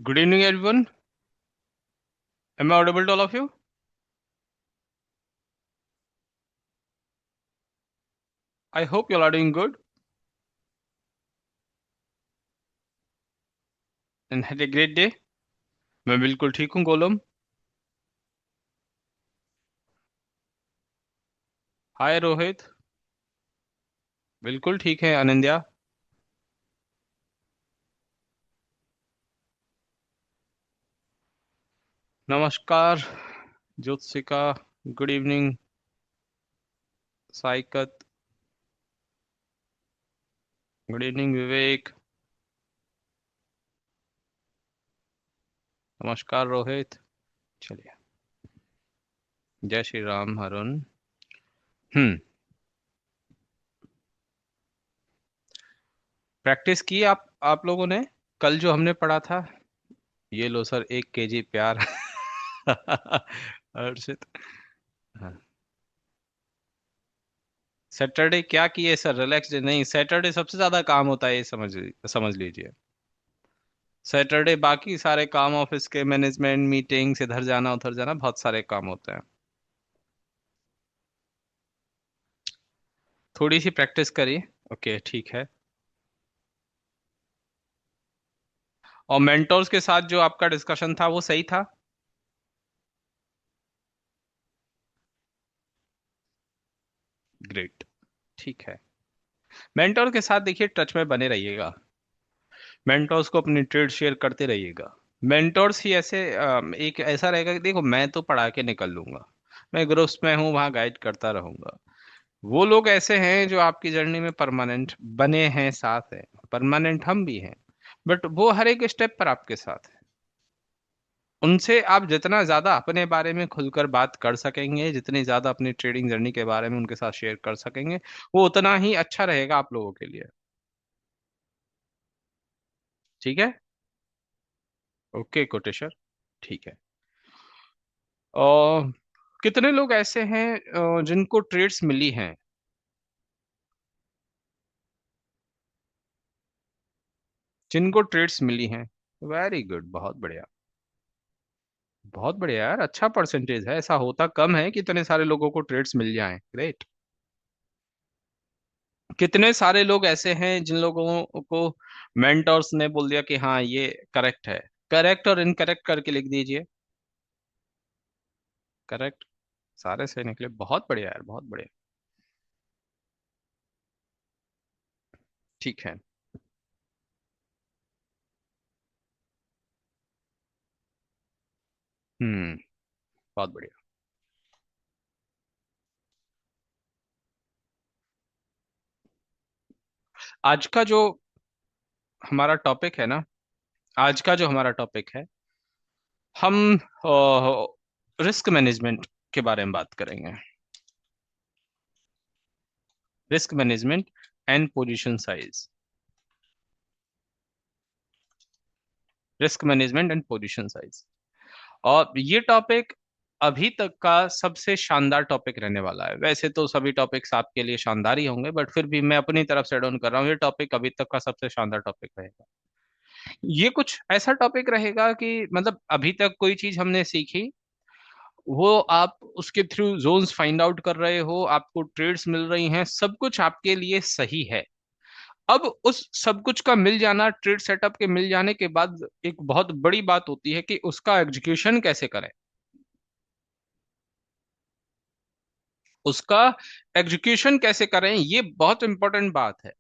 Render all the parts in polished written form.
Good evening, everyone. Am I audible to all of you? I hope you all are doing good and had a great day. मैं बिल्कुल ठीक हूँ गोलम. हाय रोहित. बिल्कुल ठीक है अनंद्या. नमस्कार Jyotsika. Good evening Saikat. Good evening Vivek. नमस्कार रोहित. चलिए. जय श्री राम हरुण. हम्म. प्रैक्टिस की आप लोगों ने कल जो हमने पढ़ा था. ये लो सर 1 kg प्यार. हर्षित. हाँ. सैटरडे क्या किए सर? रिलैक्स डे नहीं, सैटरडे सबसे ज्यादा काम होता है, ये समझ लीजिए. सैटरडे बाकी सारे काम, ऑफिस के मैनेजमेंट मीटिंग्स, इधर जाना उधर जाना, बहुत सारे काम होते हैं. थोड़ी सी प्रैक्टिस करिए. ओके ठीक है. और मेंटोर्स के साथ जो आपका डिस्कशन था वो सही था? ग्रेट. ठीक है. मेंटोर के साथ देखिए टच में बने रहिएगा. मेंटोर्स को अपनी ट्रेड शेयर करते रहिएगा. मेंटोर्स ही ऐसे एक ऐसा रहेगा कि देखो मैं तो पढ़ा के निकल लूंगा, मैं ग्रुप्स में हूँ वहां गाइड करता रहूंगा. वो लोग ऐसे हैं जो आपकी जर्नी में परमानेंट बने हैं, साथ है. परमानेंट हम भी हैं, बट वो हर एक स्टेप पर आपके साथ है. उनसे आप जितना ज्यादा अपने बारे में खुलकर बात कर सकेंगे, जितनी ज्यादा अपनी ट्रेडिंग जर्नी के बारे में उनके साथ शेयर कर सकेंगे, वो उतना ही अच्छा रहेगा आप लोगों के लिए. ठीक है. ओके कोटेश्वर. ठीक है. और कितने लोग ऐसे हैं जिनको ट्रेड्स मिली हैं? जिनको ट्रेड्स मिली हैं. Very good. बहुत बढ़िया. बहुत बढ़िया यार, अच्छा परसेंटेज है. ऐसा होता कम है कि इतने सारे लोगों को ट्रेड्स मिल जाएं. ग्रेट. कितने सारे लोग ऐसे हैं जिन लोगों को मेंटर्स ने बोल दिया कि हाँ ये करेक्ट है? करेक्ट और इनकरेक्ट करके लिख दीजिए. करेक्ट. सारे सही निकले. बहुत बढ़िया यार, बहुत बढ़िया. ठीक है. हम्म. बहुत बढ़िया. आज का जो हमारा टॉपिक है ना, आज का जो हमारा टॉपिक है, हम रिस्क मैनेजमेंट के बारे में बात करेंगे. Risk management and position size. Risk management and position size. और ये टॉपिक अभी तक का सबसे शानदार टॉपिक रहने वाला है. वैसे तो सभी टॉपिक्स आपके लिए शानदार ही होंगे, बट फिर भी मैं अपनी तरफ से एड ऑन कर रहा हूँ, ये टॉपिक अभी तक का सबसे शानदार टॉपिक रहेगा. ये कुछ ऐसा टॉपिक रहेगा कि मतलब अभी तक कोई चीज हमने सीखी, वो आप उसके थ्रू जोन्स फाइंड आउट कर रहे हो, आपको ट्रेड्स मिल रही हैं, सब कुछ आपके लिए सही है. अब उस सब कुछ का मिल जाना, ट्रेड सेटअप के मिल जाने के बाद एक बहुत बड़ी बात होती है कि उसका एग्जीक्यूशन कैसे करें. उसका एग्जीक्यूशन कैसे करें, ये बहुत इंपॉर्टेंट बात है.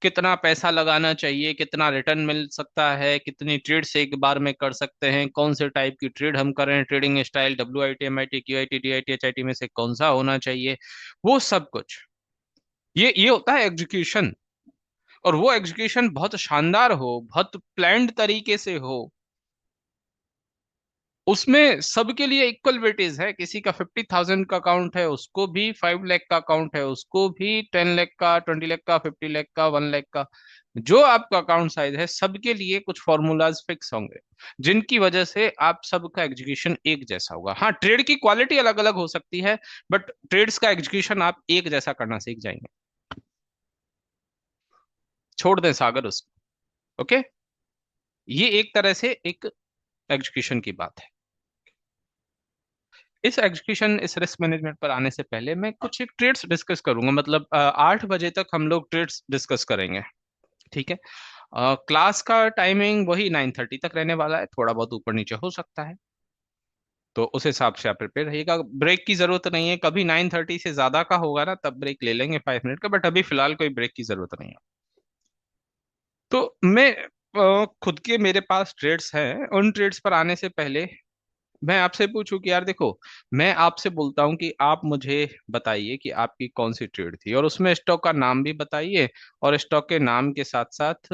कितना पैसा लगाना चाहिए, कितना रिटर्न मिल सकता है, कितनी ट्रेड्स एक बार में कर सकते हैं, कौन से टाइप की ट्रेड हम करें, trading style WIT MIT QIT DIT HIT में से कौन सा होना चाहिए, वो सब कुछ. ये होता है एग्जीक्यूशन. और वो एग्जीक्यूशन बहुत शानदार हो, बहुत प्लान्ड तरीके से हो. उसमें सबके लिए इक्वल वेटेज है. किसी का 50,000 का अकाउंट है, उसको भी 5 लाख का अकाउंट है, उसको भी 10 लाख का, 20 लाख का, 50 लाख का, 1 लाख का. जो आपका अकाउंट साइज है, सबके लिए कुछ फॉर्मूलाज फिक्स होंगे, जिनकी वजह से आप सबका एग्जीक्यूशन एक जैसा होगा. हाँ, ट्रेड की क्वालिटी अलग अलग हो सकती है, बट ट्रेड्स का एग्जीक्यूशन आप एक जैसा करना सीख जाएंगे. छोड़ दें सागर उसको. ओके. ये एक तरह से एक एग्जीक्यूशन की बात है। इस एग्जीक्यूशन, इस रिस्क मैनेजमेंट पर आने से पहले मैं कुछ एक ट्रेड्स डिस्कस करूंगा, मतलब 8 बजे तक हम लोग ट्रेड्स डिस्कस करेंगे। ठीक है। क्लास का टाइमिंग वही 9:30 तक रहने वाला है, थोड़ा बहुत ऊपर नीचे हो सकता है, तो उस हिसाब से आप प्रिपेयर रहिएगा। ब्रेक की जरूरत नहीं है, कभी 9:30 से ज्यादा का होगा ना तब ब्रेक ले लेंगे 5 मिनट का, बट अभी फिलहाल कोई ब्रेक की जरूरत नहीं है। तो मैं खुद के मेरे पास ट्रेड्स हैं, उन ट्रेड्स पर आने से पहले मैं आपसे पूछूं कि यार देखो, मैं आपसे बोलता हूं कि आप मुझे बताइए कि आपकी कौन सी ट्रेड थी, और उसमें स्टॉक का नाम भी बताइए, और स्टॉक के नाम के साथ साथ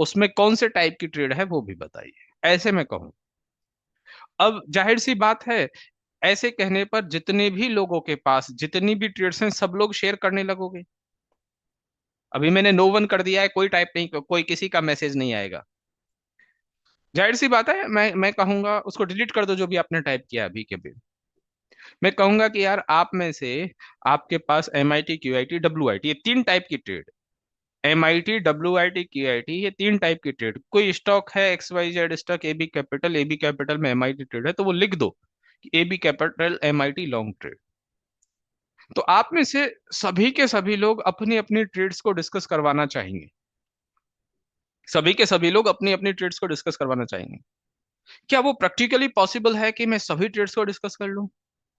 उसमें कौन से टाइप की ट्रेड है वो भी बताइए, ऐसे मैं कहूँ। अब जाहिर सी बात है, ऐसे कहने पर जितने भी लोगों के पास जितनी भी ट्रेड्स हैं सब लोग शेयर करने लगोगे। अभी मैंने नो वन कर दिया है, कोई टाइप नहीं, कोई किसी का मैसेज नहीं आएगा। जाहिर सी बात है, मैं कहूंगा उसको डिलीट कर दो जो भी आपने टाइप किया अभी के अभी। मैं कहूंगा कि यार आप में से आपके पास M I T, Q I T, W I T, ये 3 टाइप की trade, M I T, W I T, Q I T, ये 3 टाइप की ट्रेड। कोई स्टॉक है X Y Z stock, A B capital में एम आई टी ट्रेड है, तो वो लिख दो कि A B capital M I T long trade. तो आप में से सभी के सभी लोग अपनी अपनी ट्रेड्स को डिस्कस करवाना चाहेंगे, सभी के सभी लोग अपनी अपनी ट्रेड्स को डिस्कस करवाना चाहेंगे। क्या वो प्रैक्टिकली पॉसिबल है कि मैं सभी ट्रेड्स को डिस्कस कर लूं?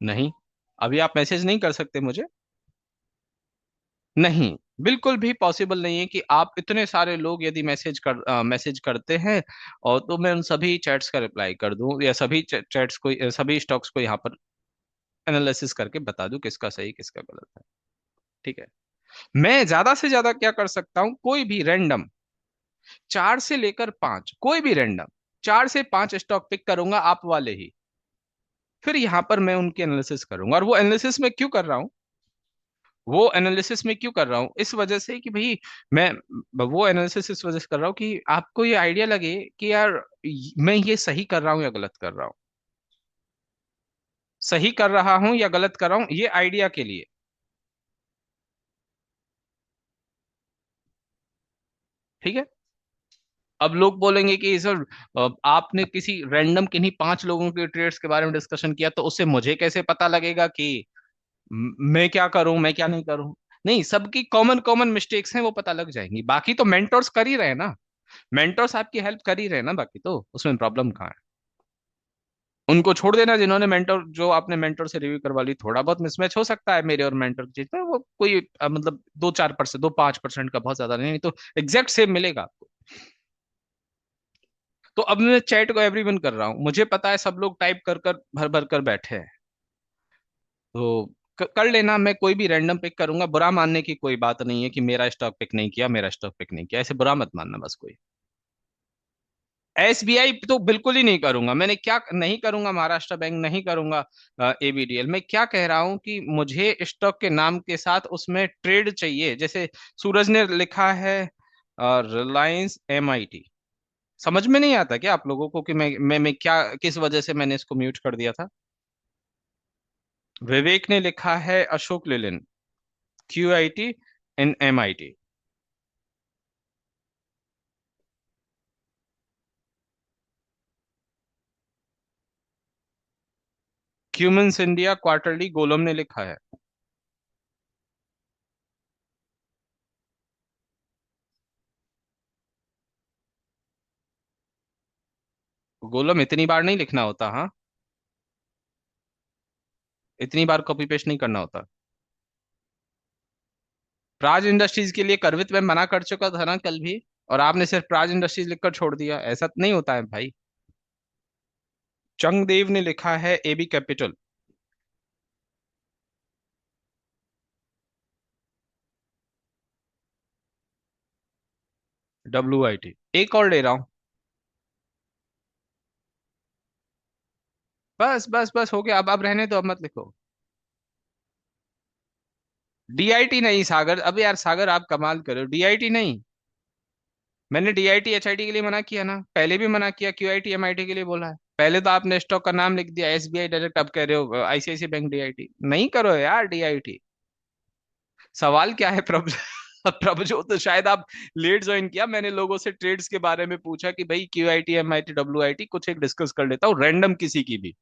नहीं। अभी आप मैसेज नहीं कर सकते मुझे। नहीं, बिल्कुल भी पॉसिबल नहीं है कि आप इतने सारे लोग यदि मैसेज करते हैं और तो मैं उन सभी चैट्स का रिप्लाई कर दूं, या सभी चैट्स को, सभी स्टॉक्स को यहाँ पर एनालिसिस करके बता दूं किसका सही किसका गलत है। ठीक है। मैं ज्यादा से ज्यादा क्या कर सकता हूं, कोई भी रैंडम 4 से लेकर 5, कोई भी रैंडम 4 से 5 स्टॉक पिक करूंगा, आप वाले ही। फिर यहाँ पर मैं उनकी एनालिसिस करूंगा, और वो एनालिसिस में क्यों कर रहा हूँ, वो एनालिसिस में क्यों कर रहा हूँ, इस वजह से कि भाई मैं वो एनालिसिस इस वजह से कर रहा हूँ कि आपको ये आइडिया लगे कि यार मैं ये सही कर रहा हूँ या गलत कर रहा हूँ, सही कर रहा हूँ या गलत कर रहा हूँ, ये आइडिया के लिए। ठीक है। अब लोग बोलेंगे कि सर आपने किसी रैंडम किन्हीं 5 लोगों के ट्रेड्स के बारे में डिस्कशन किया, तो उससे मुझे कैसे पता लगेगा कि मैं क्या करूं मैं क्या नहीं करूं? नहीं, सबकी कॉमन कॉमन मिस्टेक्स हैं, वो पता लग जाएंगी। बाकी तो मेंटर्स कर ही रहे हैं ना, मेंटर्स आपकी हेल्प कर ही रहे हैं ना, बाकी तो उसमें प्रॉब्लम कहाँ है? उनको छोड़ देना जिन्होंने मेंटर, जो आपने मेंटर से रिव्यू करवा ली। थोड़ा बहुत मिसमैच हो सकता है मेरे और मेंटर की चीज में, वो कोई मतलब 2-4%, 2-5% का, बहुत ज्यादा नहीं, नहीं तो एग्जैक्ट सेम मिलेगा आपको। तो अब मैं चैट को एवरीवन कर रहा हूँ, मुझे पता है सब लोग टाइप कर कर भर भर कर बैठे हैं, तो कर लेना। मैं कोई भी रैंडम पिक करूंगा, बुरा मानने की कोई बात नहीं है कि मेरा स्टॉक पिक नहीं किया, मेरा स्टॉक पिक नहीं किया, ऐसे बुरा मत मानना बस कोई। एसबीआई तो बिल्कुल ही नहीं करूंगा, मैंने क्या नहीं करूंगा, महाराष्ट्र बैंक नहीं करूंगा, एबीडीएल। मैं क्या कह रहा हूं कि मुझे स्टॉक के नाम के साथ उसमें ट्रेड चाहिए, जैसे सूरज ने लिखा है रिलायंस एमआईटी। समझ में नहीं आता क्या आप लोगों को कि मैं क्या, किस वजह से मैंने इसको म्यूट कर दिया था? विवेक ने लिखा है Ashok Leyland, Q I T and M I T. Cummins India quarterly, Golam ने लिखा है। गोलम इतनी बार नहीं लिखना होता, हाँ, इतनी बार कॉपी पेस्ट नहीं करना होता। प्राज इंडस्ट्रीज के लिए करवित में मना कर चुका था ना कल भी, और आपने सिर्फ प्राज इंडस्ट्रीज लिखकर छोड़ दिया, ऐसा नहीं होता है भाई। चंगदेव ने लिखा है AB capital. W I T, एक और ले रहा हूं। बस बस बस हो गया, अब रहने दो, अब मत लिखो। डीआईटी नहीं सागर, अब यार सागर आप कमाल करो, डीआईटी नहीं। मैंने डीआईटी एचआईटी के लिए मना किया ना, पहले भी मना किया, क्यूआईटी एमआईटी के लिए बोला है। पहले तो आपने स्टॉक का नाम लिख दिया एसबीआई डायरेक्ट, अब कह रहे हो आईसीआईसी बैंक डीआईटी। नहीं करो यार डीआईटी। सवाल क्या है, प्रॉब्लम? अब प्रभजोत तो शायद आप लेट ज्वाइन किया, मैंने लोगों से ट्रेड्स के बारे में पूछा कि भाई QIT MIT WIT कुछ एक डिस्कस कर लेता हूँ, रैंडम किसी की भी,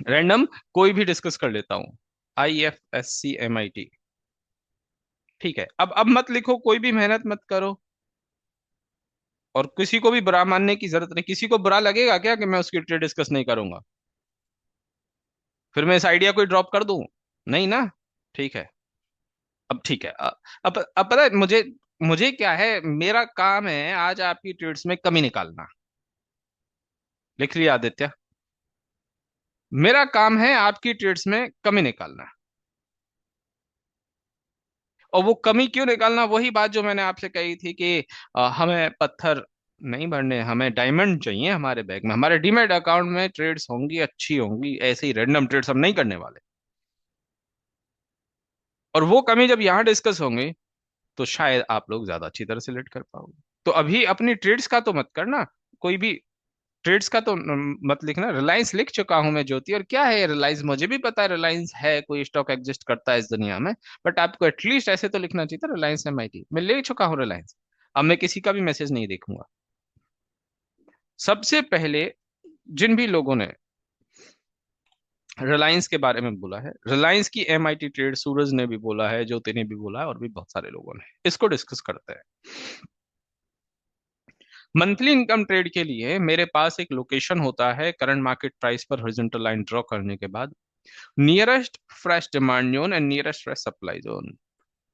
रैंडम कोई भी डिस्कस कर लेता हूँ। IFSC MIT, ठीक है। अब मत लिखो, कोई भी मेहनत मत करो, और किसी को भी बुरा मानने की जरूरत नहीं। किसी को बुरा लगेगा क्या कि मैं उसकी ट्रेड डिस्कस नहीं करूंगा? फिर मैं इस आइडिया को ड्रॉप कर दूं? नहीं ना। ठीक है। अब ठीक है, अब पता है मुझे, मुझे क्या है, मेरा काम है आज आपकी ट्रेड्स में कमी निकालना। लिख लिया आदित्य? मेरा काम है आपकी ट्रेड्स में कमी निकालना। और वो कमी क्यों निकालना? वही बात जो मैंने आपसे कही थी कि हमें पत्थर नहीं भरने, हमें डायमंड चाहिए हमारे बैग में। हमारे डीमैट अकाउंट में ट्रेड्स होंगी, अच्छी होंगी, ऐसे ही रैंडम ट्रेड्स हम नहीं करने वाले। और वो कमी जब यहाँ डिस्कस होंगी तो शायद आप लोग ज्यादा अच्छी तरह से लेट कर पाओगे। तो अभी अपनी ट्रेड्स का तो मत करना, कोई भी ट्रेड्स का तो मत लिखना। रिलायंस लिख चुका हूं मैं ज्योति, और क्या है रिलायंस, मुझे भी पता है रिलायंस है, कोई स्टॉक एग्जिस्ट करता है इस दुनिया में। बट आपको एटलीस्ट ऐसे तो लिखना चाहिए था, रिलायंस MIT मैं ले चुका हूँ रिलायंस। अब मैं किसी का भी मैसेज नहीं देखूंगा। सबसे पहले जिन भी लोगों ने रिलायंस के बारे में बोला है, रिलायंस की MIT ट्रेड, सूरज ने भी बोला है, ज्योति ने भी बोला है, और भी बहुत सारे लोगों ने, इसको डिस्कस करते हैं। मंथली इनकम ट्रेड के लिए मेरे पास एक लोकेशन होता है करंट मार्केट प्राइस पर हॉरिजॉन्टल लाइन ड्रॉ करने के बाद, nearest fresh demand zone and nearest fresh supply zone.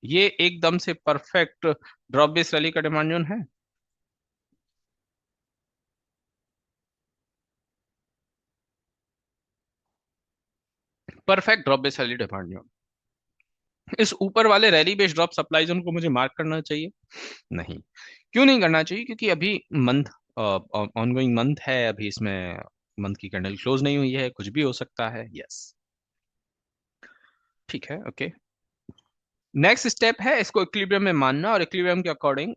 ये एकदम से परफेक्ट ड्रॉप बेस रैली का डिमांड जोन है। Perfect drop base rally demand zone. इस ऊपर वाले rally based drop supply zone को मुझे मार्क करना चाहिए? नहीं। क्यों नहीं करना चाहिए? क्योंकि अभी मंथ, ऑनगोइंग मंथ है अभी, इसमें मंथ की कैंडल क्लोज नहीं हुई है, कुछ भी हो सकता है। यस, ठीक है, ओके। नेक्स्ट स्टेप है इसको इक्विलिब्रियम में मानना, और इक्विलिब्रियम के अकॉर्डिंग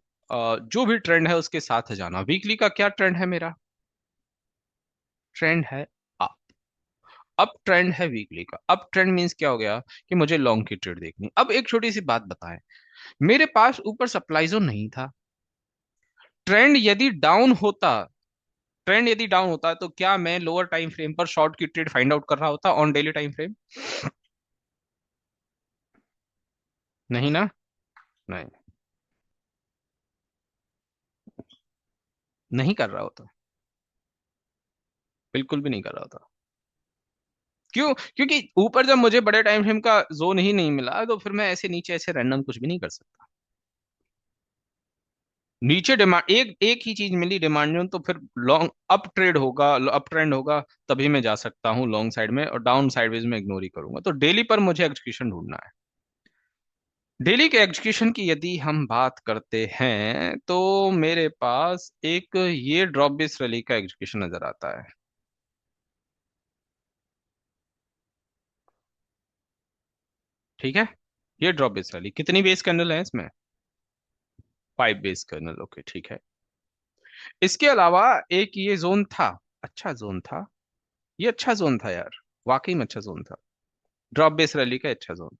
जो भी ट्रेंड है उसके साथ जाना। वीकली का क्या ट्रेंड है मेरा? ट्रेंड है अप ट्रेंड है वीकली का। अप ट्रेंड मींस क्या हो गया कि मुझे लॉन्ग की ट्रेड देखनी। अब एक छोटी सी बात बताएं, मेरे पास ऊपर सप्लाई जोन नहीं था। ट्रेंड यदि डाउन होता, ट्रेंड यदि डाउन होता तो क्या मैं लोअर टाइम फ्रेम पर शॉर्ट की ट्रेड फाइंड आउट कर रहा होता ऑन डेली टाइम फ्रेम? नहीं ना। नहीं, नहीं कर रहा होता, बिल्कुल भी नहीं कर रहा होता। क्यों? क्योंकि ऊपर जब मुझे बड़े टाइम फ्रेम का जोन ही नहीं मिला, तो फिर मैं ऐसे नीचे ऐसे रैंडम कुछ भी नहीं कर सकता। नीचे डिमांड, एक एक ही चीज मिली डिमांड जोन, तो फिर लॉन्ग अप ट्रेड होगा, अप ट्रेंड होगा, तभी मैं जा सकता हूँ लॉन्ग साइड में, और डाउन साइडवेज में इग्नोर ही करूंगा। तो डेली पर मुझे एग्जीक्यूशन ढूंढना है। डेली के एग्जीक्यूशन की यदि हम बात करते हैं तो मेरे पास एक ये ड्रॉप बेस रैली का एग्जीक्यूशन नजर आता है। ठीक है, ये ड्रॉप बेस रैली, कितनी बेस कैंडल है इसमें? 5 बेस कैंडल, ओके ठीक है। इसके अलावा एक ये जोन था, अच्छा जोन था, ये अच्छा जोन था यार, वाकई में अच्छा जोन था, ड्रॉप बेस रैली का अच्छा जोन।